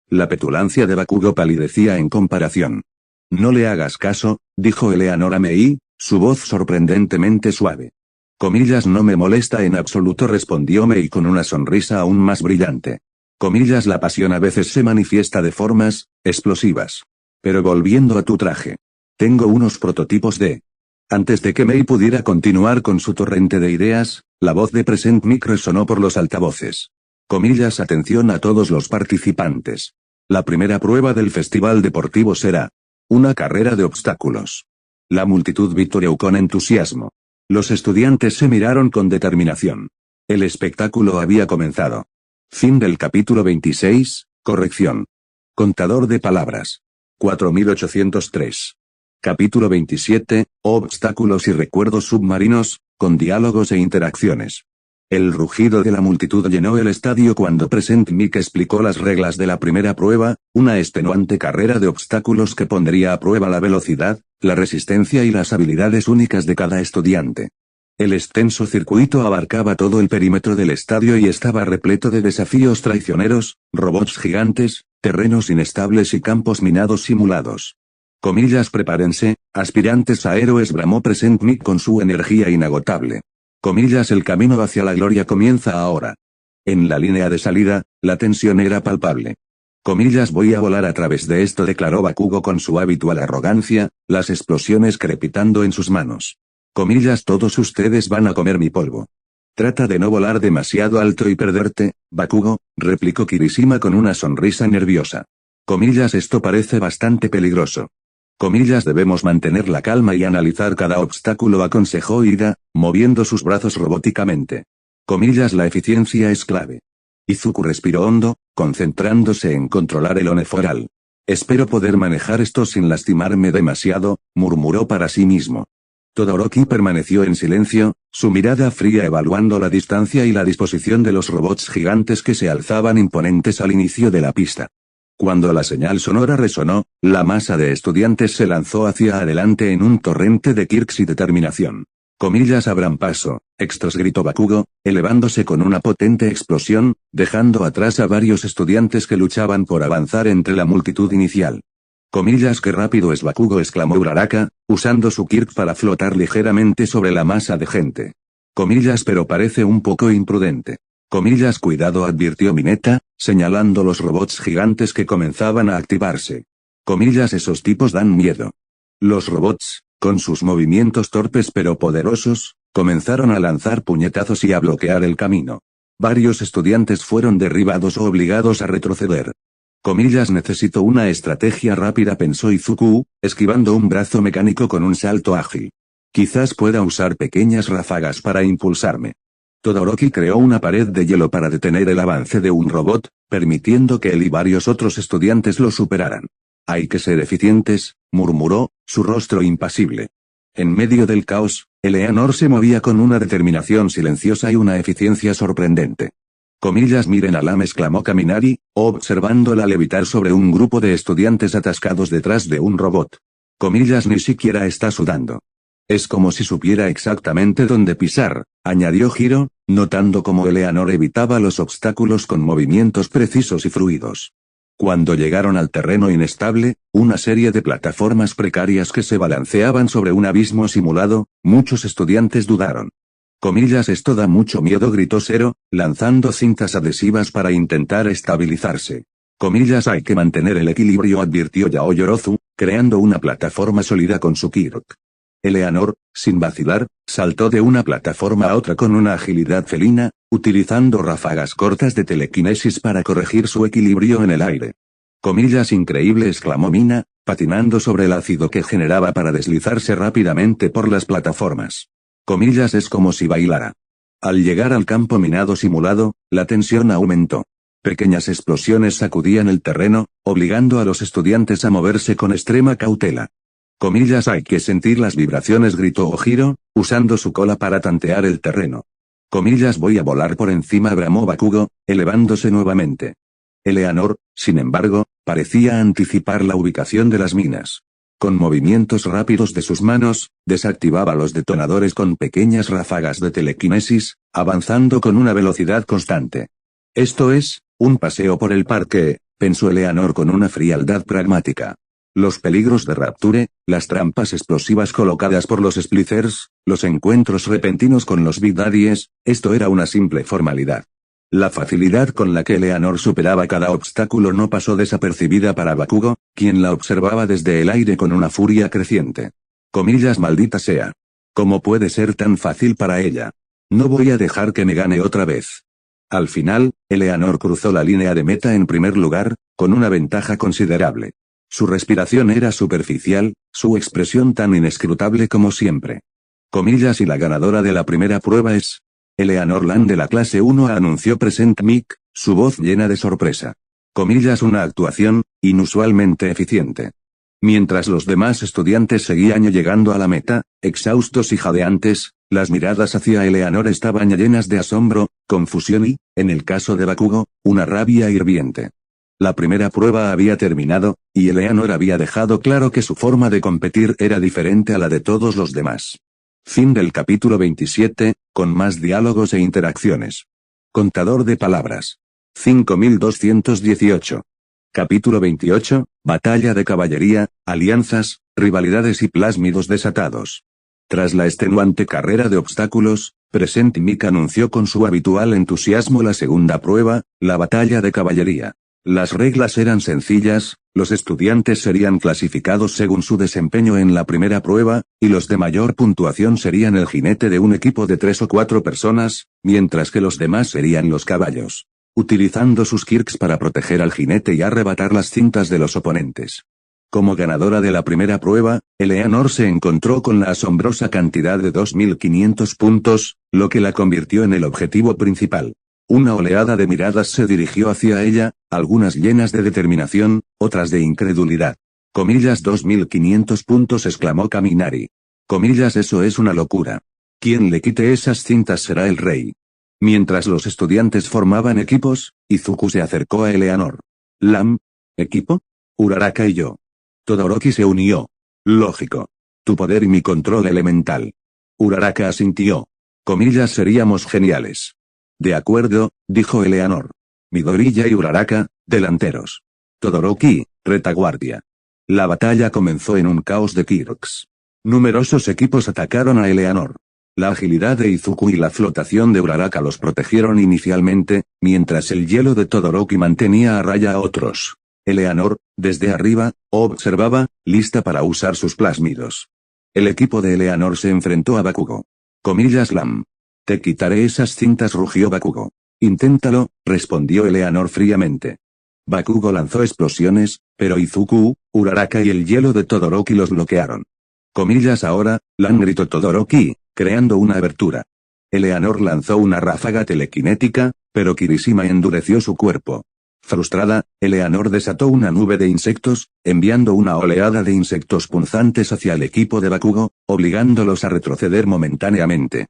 La petulancia de Bakugo palidecía en comparación. No le hagas caso, dijo Eleanor a Mei, su voz sorprendentemente suave. Comillas no me molesta en absoluto, respondió Mei con una sonrisa aún más brillante. Comillas la pasión a veces se manifiesta de formas explosivas. Pero volviendo a tu traje. Tengo unos prototipos de... Antes de que Mei pudiera continuar con su torrente de ideas, la voz de Present Mic resonó por los altavoces. Comillas atención a todos los participantes. La primera prueba del festival deportivo será una carrera de obstáculos. La multitud vitoreó con entusiasmo. Los estudiantes se miraron con determinación. El espectáculo había comenzado. Fin del capítulo 26, corrección. Contador de palabras. 4803. Capítulo 27, obstáculos y recuerdos submarinos, con diálogos e interacciones. El rugido de la multitud llenó el estadio cuando Present Mic explicó las reglas de la primera prueba, una extenuante carrera de obstáculos que pondría a prueba la velocidad, la resistencia y las habilidades únicas de cada estudiante. El extenso circuito abarcaba todo el perímetro del estadio y estaba repleto de desafíos traicioneros, robots gigantes, terrenos inestables y campos minados simulados. Comillas prepárense, aspirantes a héroes, bramó Present Mic con su energía inagotable. Comillas el camino hacia la gloria comienza ahora. En la línea de salida, la tensión era palpable. Comillas voy a volar a través de esto, declaró Bakugo con su habitual arrogancia, las explosiones crepitando en sus manos. Comillas todos ustedes van a comer mi polvo. Trata de no volar demasiado alto y perderte, Bakugo, replicó Kirishima con una sonrisa nerviosa. Comillas esto parece bastante peligroso. Comillas debemos mantener la calma y analizar cada obstáculo, aconsejó Ida, moviendo sus brazos robóticamente. Comillas la eficiencia es clave. Izuku respiró hondo, concentrándose en controlar el oneforal. Espero poder manejar esto sin lastimarme demasiado, murmuró para sí mismo. Todoroki permaneció en silencio, su mirada fría evaluando la distancia y la disposición de los robots gigantes que se alzaban imponentes al inicio de la pista. Cuando la señal sonora resonó, la masa de estudiantes se lanzó hacia adelante en un torrente de kirks y determinación. Comillas abran paso, extras, gritó Bakugo, elevándose con una potente explosión, dejando atrás a varios estudiantes que luchaban por avanzar entre la multitud inicial. Comillas qué rápido es Bakugo, exclamó Uraraka, usando su kirk para flotar ligeramente sobre la masa de gente. Comillas pero parece un poco imprudente. Comillas cuidado, advirtió Mineta, señalando los robots gigantes que comenzaban a activarse. Comillas esos tipos dan miedo. Los robots, con sus movimientos torpes pero poderosos, comenzaron a lanzar puñetazos y a bloquear el camino. Varios estudiantes fueron derribados o obligados a retroceder. Comillas necesito una estrategia rápida, pensó Izuku, esquivando un brazo mecánico con un salto ágil. Quizás pueda usar pequeñas ráfagas para impulsarme. Todoroki creó una pared de hielo para detener el avance de un robot, permitiendo que él y varios otros estudiantes lo superaran. Hay que ser eficientes, murmuró, su rostro impasible. En medio del caos, Eleanor se movía con una determinación silenciosa y una eficiencia sorprendente. Comillas miren a Lam, exclamó Kaminari, observándola levitar sobre un grupo de estudiantes atascados detrás de un robot. Comillas ni siquiera está sudando. Es como si supiera exactamente dónde pisar, añadió Hiro, notando cómo Eleanor evitaba los obstáculos con movimientos precisos y fluidos. Cuando llegaron al terreno inestable, una serie de plataformas precarias que se balanceaban sobre un abismo simulado, muchos estudiantes dudaron. Comillas esto da mucho miedo, gritó Zero, lanzando cintas adhesivas para intentar estabilizarse. Comillas hay que mantener el equilibrio, advirtió Yaoyorozu, creando una plataforma sólida con su kirk. Eleanor, sin vacilar, saltó de una plataforma a otra con una agilidad felina, utilizando ráfagas cortas de telequinesis para corregir su equilibrio en el aire. Comillas increíble, exclamó Mina, patinando sobre el ácido que generaba para deslizarse rápidamente por las plataformas. Comillas, es como si bailara. Al llegar al campo minado simulado, la tensión aumentó. Pequeñas explosiones sacudían el terreno, obligando a los estudiantes a moverse con extrema cautela. Comillas, hay que sentir las vibraciones, gritó Ojiro, usando su cola para tantear el terreno. Comillas, voy a volar por encima, bramó Bakugo, elevándose nuevamente. Eleanor, sin embargo, parecía anticipar la ubicación de las minas. Con movimientos rápidos de sus manos, desactivaba los detonadores con pequeñas ráfagas de telequinesis, avanzando con una velocidad constante. Esto es, un paseo por el parque, pensó Eleanor con una frialdad pragmática. Los peligros de Rapture, las trampas explosivas colocadas por los Splitters, los encuentros repentinos con los Big Daddies, esto era una simple formalidad. La facilidad con la que Eleanor superaba cada obstáculo no pasó desapercibida para Bakugo, quien la observaba desde el aire con una furia creciente. Comillas, maldita sea. ¿Cómo puede ser tan fácil para ella? No voy a dejar que me gane otra vez. Al final, Eleanor cruzó la línea de meta en primer lugar, con una ventaja considerable. Su respiración era superficial, su expresión tan inescrutable como siempre. Comillas, y la ganadora de la primera prueba es Eleanor Land de la clase 1, anunció Present Mic, su voz llena de sorpresa. Comillas, una actuación inusualmente eficiente. Mientras los demás estudiantes seguían llegando a la meta, exhaustos y jadeantes, las miradas hacia Eleanor estaban llenas de asombro, confusión y, en el caso de Bakugo, una rabia hirviente. La primera prueba había terminado, y Eleanor había dejado claro que su forma de competir era diferente a la de todos los demás. Fin del capítulo 27, con más diálogos e interacciones. Contador de palabras. 5218. Capítulo 28, Batalla de caballería, alianzas, rivalidades y plásmidos desatados. Tras la extenuante carrera de obstáculos, Present Mic anunció con su habitual entusiasmo la segunda prueba, la batalla de caballería. Las reglas eran sencillas, los estudiantes serían clasificados según su desempeño en la primera prueba, y los de mayor puntuación serían el jinete de un equipo de 3 o 4 personas, mientras que los demás serían los caballos, utilizando sus kirks para proteger al jinete y arrebatar las cintas de los oponentes. Como ganadora de la primera prueba, Eleanor se encontró con la asombrosa cantidad de 2500 puntos, lo que la convirtió en el objetivo principal. Una oleada de miradas se dirigió hacia ella, algunas llenas de determinación, otras de incredulidad. Comillas, 2500 puntos, exclamó Kaminari. Comillas, eso es una locura. Quien le quite esas cintas será el rey. Mientras los estudiantes formaban equipos, Izuku se acercó a Eleanor. Lam. ¿Equipo? Uraraka y yo. Todoroki se unió. Lógico. Tu poder y mi control elemental. Uraraka asintió. Comillas, seríamos geniales. De acuerdo, dijo Eleanor. Midoriya y Uraraka, delanteros. Todoroki, retaguardia. La batalla comenzó en un caos de kirks. Numerosos equipos atacaron a Eleanor. La agilidad de Izuku y la flotación de Uraraka los protegieron inicialmente, mientras el hielo de Todoroki mantenía a raya a otros. Eleanor, desde arriba, observaba, lista para usar sus plásmidos. El equipo de Eleanor se enfrentó a Bakugo. Comillas, Lam. Te quitaré esas cintas, rugió Bakugo. Inténtalo, respondió Eleanor fríamente. Bakugo lanzó explosiones, pero Izuku, Uraraka y el hielo de Todoroki los bloquearon. Comillas, ahora, Lan, gritó Todoroki, creando una abertura. Eleanor lanzó una ráfaga telequinética, pero Kirishima endureció su cuerpo. Frustrada, Eleanor desató una nube de insectos, enviando una oleada de insectos punzantes hacia el equipo de Bakugo, obligándolos a retroceder momentáneamente.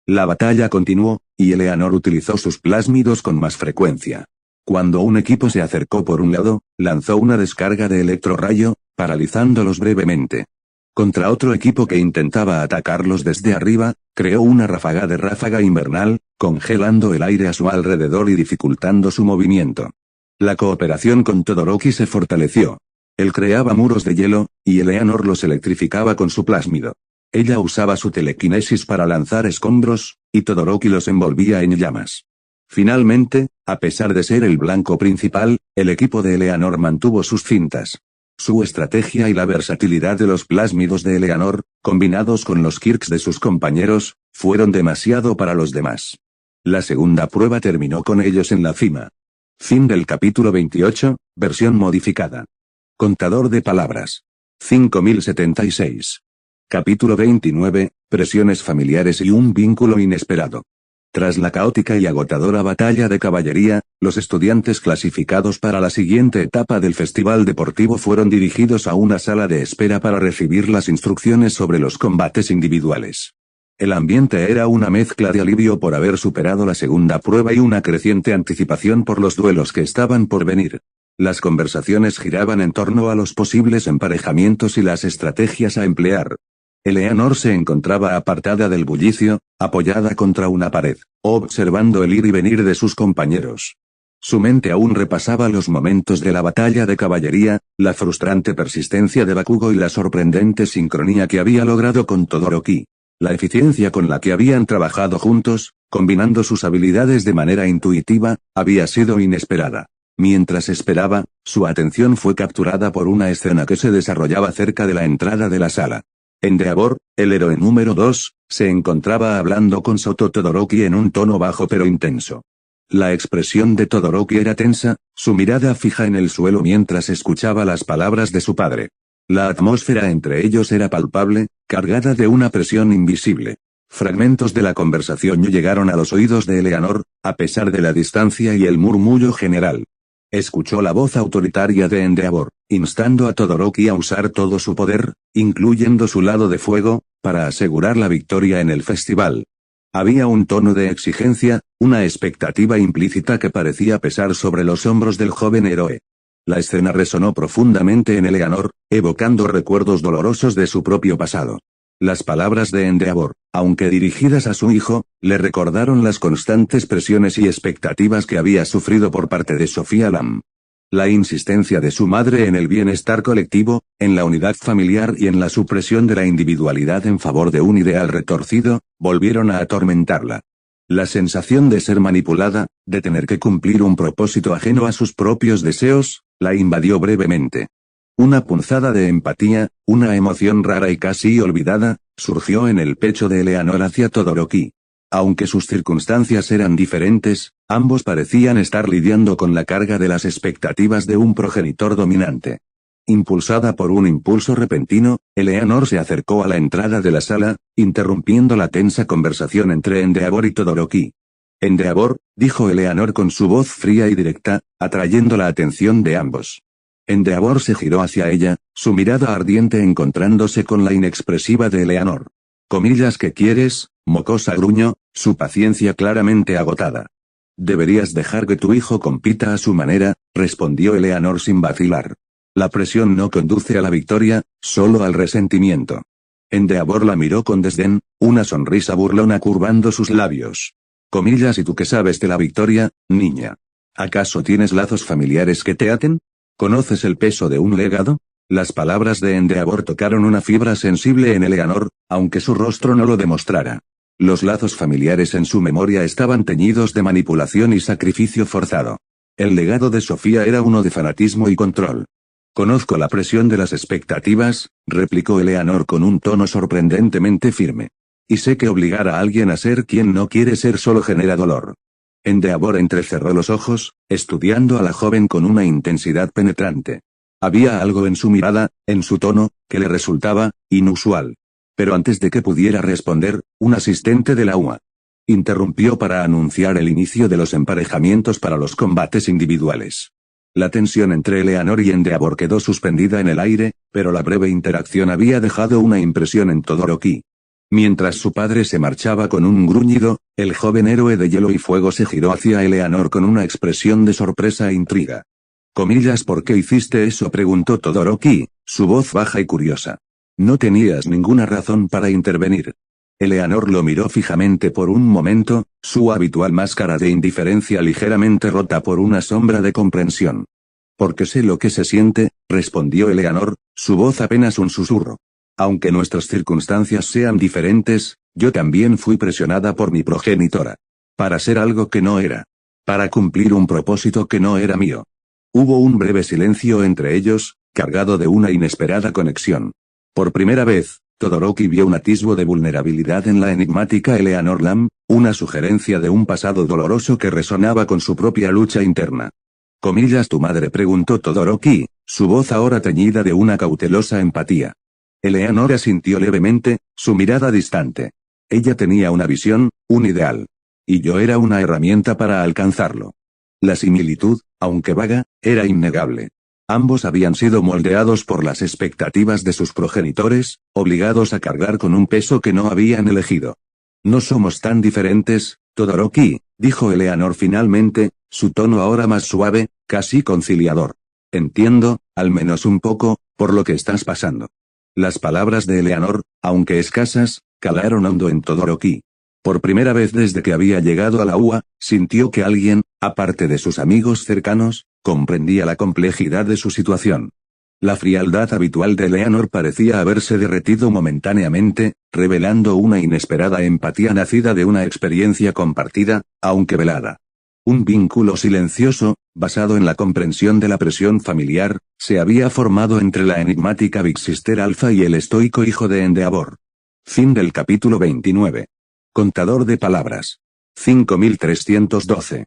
La batalla continuó, y Eleanor utilizó sus plásmidos con más frecuencia. Cuando un equipo se acercó por un lado, lanzó una descarga de electrorrayo, paralizándolos brevemente. Contra otro equipo que intentaba atacarlos desde arriba, creó una ráfaga invernal, congelando el aire a su alrededor y dificultando su movimiento. La cooperación con Todoroki se fortaleció. Él creaba muros de hielo, y Eleanor los electrificaba con su plásmido. Ella usaba su telequinesis para lanzar escombros, y Todoroki los envolvía en llamas. Finalmente, a pesar de ser el blanco principal, el equipo de Eleanor mantuvo sus fintas. Su estrategia y la versatilidad de los plásmidos de Eleanor, combinados con los kirks de sus compañeros, fueron demasiado para los demás. La segunda prueba terminó con ellos en la cima. Fin del capítulo 28, versión modificada. Contador de palabras. 5076. Capítulo 29, presiones familiares y un vínculo inesperado. Tras la caótica y agotadora batalla de caballería, los estudiantes clasificados para la siguiente etapa del festival deportivo fueron dirigidos a una sala de espera para recibir las instrucciones sobre los combates individuales. El ambiente era una mezcla de alivio por haber superado la segunda prueba y una creciente anticipación por los duelos que estaban por venir. Las conversaciones giraban en torno a los posibles emparejamientos y las estrategias a emplear. Eleanor se encontraba apartada del bullicio, apoyada contra una pared, observando el ir y venir de sus compañeros. Su mente aún repasaba los momentos de la batalla de caballería, la frustrante persistencia de Bakugo y la sorprendente sincronía que había logrado con Todoroki. La eficiencia con la que habían trabajado juntos, combinando sus habilidades de manera intuitiva, había sido inesperada. Mientras esperaba, su atención fue capturada por una escena que se desarrollaba cerca de la entrada de la sala. Endeavor, el héroe número 2, se encontraba hablando con Soto Todoroki en un tono bajo pero intenso. La expresión de Todoroki era tensa, su mirada fija en el suelo mientras escuchaba las palabras de su padre. La atmósfera entre ellos era palpable, cargada de una presión invisible. Fragmentos de la conversación llegaron a los oídos de Eleanor, a pesar de la distancia y el murmullo general. Escuchó la voz autoritaria de Endeavor, instando a Todoroki a usar todo su poder, incluyendo su lado de fuego, para asegurar la victoria en el festival. Había un tono de exigencia, una expectativa implícita que parecía pesar sobre los hombros del joven héroe. La escena resonó profundamente en Eleanor, evocando recuerdos dolorosos de su propio pasado. Las palabras de Endeavor, aunque dirigidas a su hijo, le recordaron las constantes presiones y expectativas que había sufrido por parte de Sofía Lam. La insistencia de su madre en el bienestar colectivo, en la unidad familiar y en la supresión de la individualidad en favor de un ideal retorcido, volvieron a atormentarla. La sensación de ser manipulada, de tener que cumplir un propósito ajeno a sus propios deseos, la invadió brevemente. Una punzada de empatía, una emoción rara y casi olvidada, surgió en el pecho de Eleanor hacia Todoroki. Aunque sus circunstancias eran diferentes, ambos parecían estar lidiando con la carga de las expectativas de un progenitor dominante. Impulsada por un impulso repentino, Eleanor se acercó a la entrada de la sala, interrumpiendo la tensa conversación entre Endeavor y Todoroki. Endeavor, dijo Eleanor con su voz fría y directa, atrayendo la atención de ambos. Endeavor se giró hacia ella, su mirada ardiente encontrándose con la inexpresiva de Eleanor. «Comillas que quieres», mocosa gruñó, su paciencia claramente agotada. «Deberías dejar que tu hijo compita a su manera», respondió Eleanor sin vacilar. «La presión no conduce a la victoria, solo al resentimiento». Endeavor la miró con desdén, una sonrisa burlona curvando sus labios. «Comillas, ¿y tú qué sabes de la victoria, niña? ¿Acaso tienes lazos familiares que te aten? ¿Conoces el peso de un legado?». Las palabras de Endeavor tocaron una fibra sensible en Eleanor, aunque su rostro no lo demostrara. Los lazos familiares en su memoria estaban teñidos de manipulación y sacrificio forzado. El legado de Sofía era uno de fanatismo y control. «Conozco la presión de las expectativas», replicó Eleanor con un tono sorprendentemente firme. «Y sé que obligar a alguien a ser quien no quiere ser solo genera dolor». Endeavor entrecerró los ojos, estudiando a la joven con una intensidad penetrante. Había algo en su mirada, en su tono, que le resultaba inusual. Pero antes de que pudiera responder, un asistente de la UA interrumpió para anunciar el inicio de los emparejamientos para los combates individuales. La tensión entre Eleanor y Endeavor quedó suspendida en el aire, pero la breve interacción había dejado una impresión en Todoroki. Mientras su padre se marchaba con un gruñido, el joven héroe de hielo y fuego se giró hacia Eleanor con una expresión de sorpresa e intriga. «Comillas, ¿por qué hiciste eso?», preguntó Todoroki, su voz baja y curiosa. «No tenías ninguna razón para intervenir». Eleanor lo miró fijamente por un momento, su habitual máscara de indiferencia ligeramente rota por una sombra de comprensión. «Porque sé lo que se siente», respondió Eleanor, su voz apenas un susurro. «Aunque nuestras circunstancias sean diferentes, yo también fui presionada por mi progenitora. Para ser algo que no era. Para cumplir un propósito que no era mío». Hubo un breve silencio entre ellos, cargado de una inesperada conexión. Por primera vez, Todoroki vio un atisbo de vulnerabilidad en la enigmática Eleanor Lam, una sugerencia de un pasado doloroso que resonaba con su propia lucha interna. «Comillas, tu madre?», preguntó Todoroki, su voz ahora teñida de una cautelosa empatía. Eleanor asintió levemente, su mirada distante. Ella tenía una visión, un ideal. Y yo era una herramienta para alcanzarlo. La similitud, aunque vaga, era innegable. Ambos habían sido moldeados por las expectativas de sus progenitores, obligados a cargar con un peso que no habían elegido. No somos tan diferentes, Todoroki, dijo Eleanor finalmente, su tono ahora más suave, casi conciliador. Entiendo, al menos un poco, por lo que estás pasando. Las palabras de Eleanor, aunque escasas, calaron hondo en Todoroki. Por primera vez desde que había llegado a la UA, sintió que alguien, aparte de sus amigos cercanos, comprendía la complejidad de su situación. La frialdad habitual de Eleanor parecía haberse derretido momentáneamente, revelando una inesperada empatía nacida de una experiencia compartida, aunque velada. Un vínculo silencioso, basado en la comprensión de la presión familiar, se había formado entre la enigmática Big Sister Alpha y el estoico hijo de Endeavor. Fin del capítulo 29. Contador de palabras. 5312.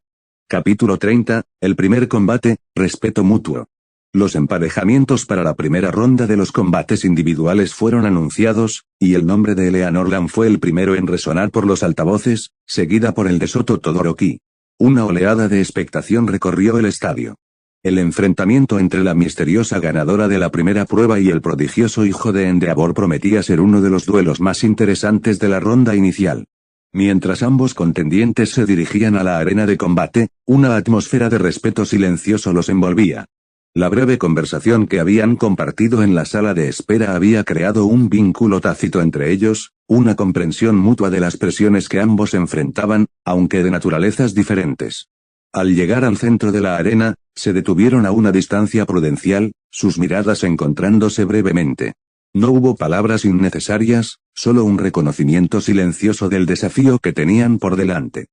Capítulo 30, el primer combate, respeto mutuo. Los emparejamientos para la primera ronda de los combates individuales fueron anunciados, y el nombre de Eleanor Lam fue el primero en resonar por los altavoces, seguida por el de Soto Todoroki. Una oleada de expectación recorrió el estadio. El enfrentamiento entre la misteriosa ganadora de la primera prueba y el prodigioso hijo de Endeavor prometía ser uno de los duelos más interesantes de la ronda inicial. Mientras ambos contendientes se dirigían a la arena de combate, una atmósfera de respeto silencioso los envolvía. La breve conversación que habían compartido en la sala de espera había creado un vínculo tácito entre ellos, una comprensión mutua de las presiones que ambos enfrentaban, aunque de naturalezas diferentes. Al llegar al centro de la arena, se detuvieron a una distancia prudencial, sus miradas encontrándose brevemente. No hubo palabras innecesarias, solo un reconocimiento silencioso del desafío que tenían por delante.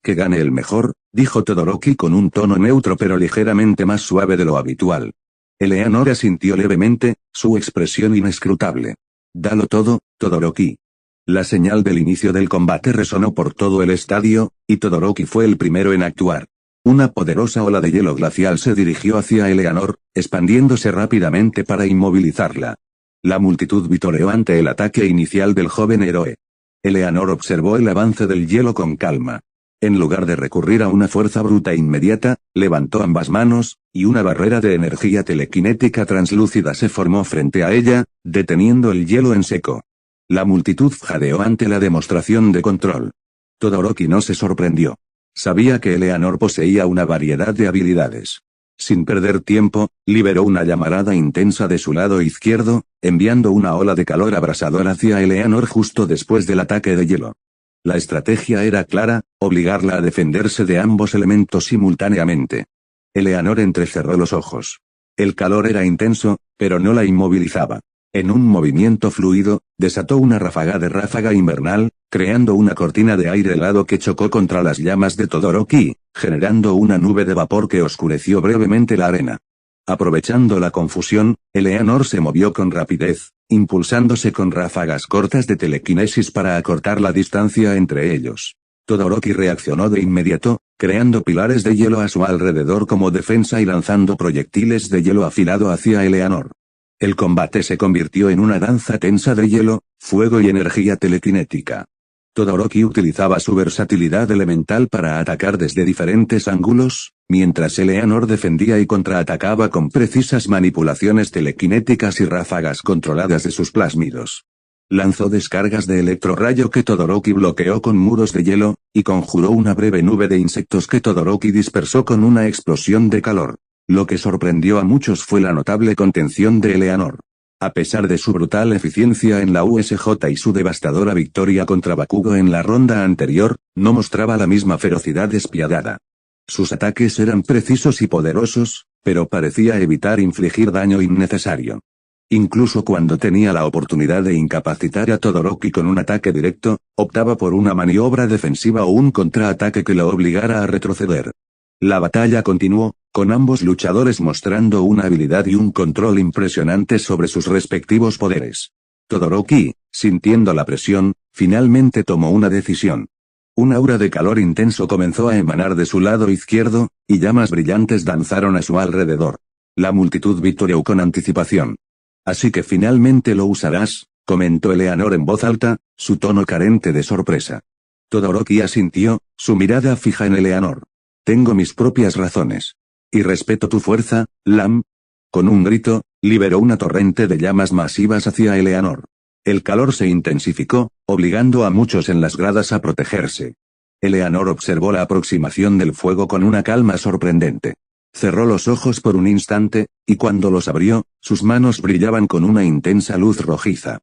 Que gane el mejor, dijo Todoroki con un tono neutro pero ligeramente más suave de lo habitual. Eleanor asintió levemente, su expresión inescrutable. Dalo todo, Todoroki. La señal del inicio del combate resonó por todo el estadio, y Todoroki fue el primero en actuar. Una poderosa ola de hielo glacial se dirigió hacia Eleanor, expandiéndose rápidamente para inmovilizarla. La multitud vitoreó ante el ataque inicial del joven héroe. Eleanor observó el avance del hielo con calma. En lugar de recurrir a una fuerza bruta e inmediata, levantó ambas manos, y una barrera de energía telequinética translúcida se formó frente a ella, deteniendo el hielo en seco. La multitud jadeó ante la demostración de control. Todoroki no se sorprendió. Sabía que Eleanor poseía una variedad de habilidades. Sin perder tiempo, liberó una llamarada intensa de su lado izquierdo, enviando una ola de calor abrasador hacia Eleanor justo después del ataque de hielo. La estrategia era clara, obligarla a defenderse de ambos elementos simultáneamente. Eleanor entrecerró los ojos. El calor era intenso, pero no la inmovilizaba. En un movimiento fluido, desató una ráfaga invernal, creando una cortina de aire helado que chocó contra las llamas de Todoroki, generando una nube de vapor que oscureció brevemente la arena. Aprovechando la confusión, Eleanor se movió con rapidez, impulsándose con ráfagas cortas de telequinesis para acortar la distancia entre ellos. Todoroki reaccionó de inmediato, creando pilares de hielo a su alrededor como defensa y lanzando proyectiles de hielo afilado hacia Eleanor. El combate se convirtió en una danza tensa de hielo, fuego y energía telequinética. Todoroki utilizaba su versatilidad elemental para atacar desde diferentes ángulos, mientras Eleanor defendía y contraatacaba con precisas manipulaciones telequinéticas y ráfagas controladas de sus plásmidos. Lanzó descargas de electrorrayo que Todoroki bloqueó con muros de hielo, y conjuró una breve nube de insectos que Todoroki dispersó con una explosión de calor. Lo que sorprendió a muchos fue la notable contención de Eleanor. A pesar de su brutal eficiencia en la USJ y su devastadora victoria contra Bakugo en la ronda anterior, no mostraba la misma ferocidad despiadada. Sus ataques eran precisos y poderosos, pero parecía evitar infligir daño innecesario. Incluso cuando tenía la oportunidad de incapacitar a Todoroki con un ataque directo, optaba por una maniobra defensiva o un contraataque que lo obligara a retroceder. La batalla continuó, con ambos luchadores mostrando una habilidad y un control impresionantes sobre sus respectivos poderes. Todoroki, sintiendo la presión, finalmente tomó una decisión. Un aura de calor intenso comenzó a emanar de su lado izquierdo, y llamas brillantes danzaron a su alrededor. La multitud vitoreó con anticipación. Así que finalmente lo usarás, comentó Eleanor en voz alta, su tono carente de sorpresa. Todoroki asintió, su mirada fija en Eleanor. Tengo mis propias razones. Y respeto tu fuerza, Lam. Con un grito, liberó una torrente de llamas masivas hacia Eleanor. El calor se intensificó, obligando a muchos en las gradas a protegerse. Eleanor observó la aproximación del fuego con una calma sorprendente. Cerró los ojos por un instante, y cuando los abrió, sus manos brillaban con una intensa luz rojiza.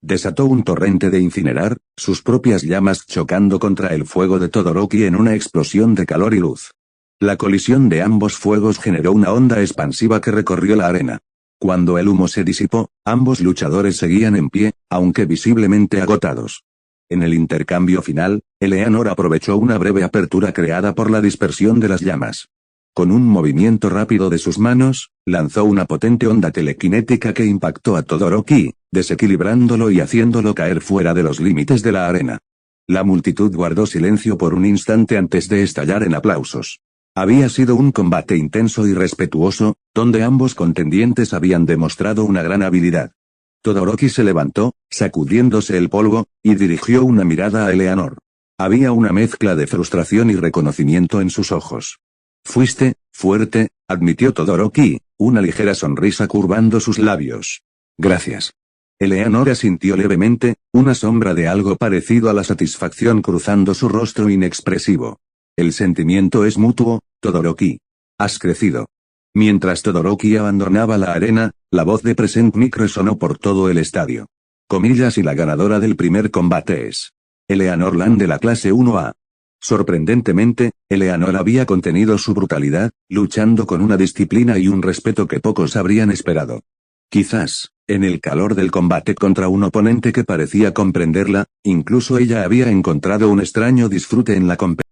Desató un torrente de incinerar, sus propias llamas chocando contra el fuego de Todoroki en una explosión de calor y luz. La colisión de ambos fuegos generó una onda expansiva que recorrió la arena. Cuando el humo se disipó, ambos luchadores seguían en pie, aunque visiblemente agotados. En el intercambio final, Eleanor aprovechó una breve apertura creada por la dispersión de las llamas. Con un movimiento rápido de sus manos, lanzó una potente onda telequinética que impactó a Todoroki, desequilibrándolo y haciéndolo caer fuera de los límites de la arena. La multitud guardó silencio por un instante antes de estallar en aplausos. Había sido un combate intenso y respetuoso, donde ambos contendientes habían demostrado una gran habilidad. Todoroki se levantó, sacudiéndose el polvo, y dirigió una mirada a Eleanor. Había una mezcla de frustración y reconocimiento en sus ojos. Fuiste fuerte, admitió Todoroki, una ligera sonrisa curvando sus labios. Gracias. Eleanor asintió levemente, una sombra de algo parecido a la satisfacción cruzando su rostro inexpresivo. El sentimiento es mutuo, Todoroki. Has crecido. Mientras Todoroki abandonaba la arena, la voz de Present Mic resonó por todo el estadio. Comillas y la ganadora del primer combate es Eleanor Lam de la clase 1A. Sorprendentemente, Eleanor había contenido su brutalidad, luchando con una disciplina y un respeto que pocos habrían esperado. Quizás, en el calor del combate contra un oponente que parecía comprenderla, incluso ella había encontrado un extraño disfrute en la competencia.